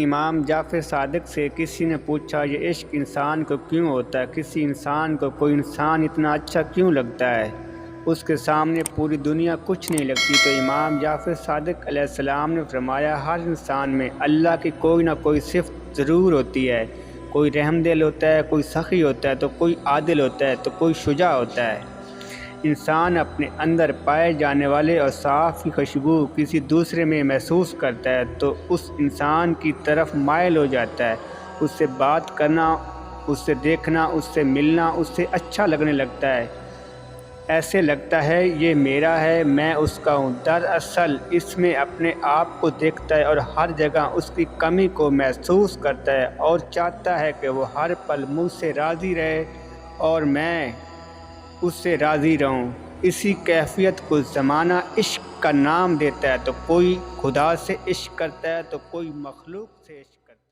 امام جعفر صادق سے کسی نے پوچھا، یہ عشق انسان کو کیوں ہوتا ہے؟ کسی انسان کو کوئی انسان اتنا اچھا کیوں لگتا ہے؟ اس کے سامنے پوری دنیا کچھ نہیں لگتی۔ تو امام جعفر صادق علیہ السلام نے فرمایا، ہر انسان میں اللہ کی کوئی نہ کوئی صفت ضرور ہوتی ہے۔ کوئی رحم دل ہوتا ہے، کوئی سخی ہوتا ہے، تو کوئی عادل ہوتا ہے، تو کوئی شجاع ہوتا ہے۔ انسان اپنے اندر پائے جانے والے اوصاف کی خوشبو کسی دوسرے میں محسوس کرتا ہے تو اس انسان کی طرف مائل ہو جاتا ہے۔ اس سے بات کرنا، اس سے دیکھنا، اس سے ملنا اس سے اچھا لگنے لگتا ہے۔ ایسے لگتا ہے یہ میرا ہے، میں اس کا ہوں۔ دراصل اس میں اپنے آپ کو دیکھتا ہے اور ہر جگہ اس کی کمی کو محسوس کرتا ہے اور چاہتا ہے کہ وہ ہر پل مجھ سے راضی رہے اور میں اس سے راضی رہوں۔ اسی کیفیت کو زمانہ عشق کا نام دیتا ہے۔ تو کوئی خدا سے عشق کرتا ہے، تو کوئی مخلوق سے عشق کرتا ہے۔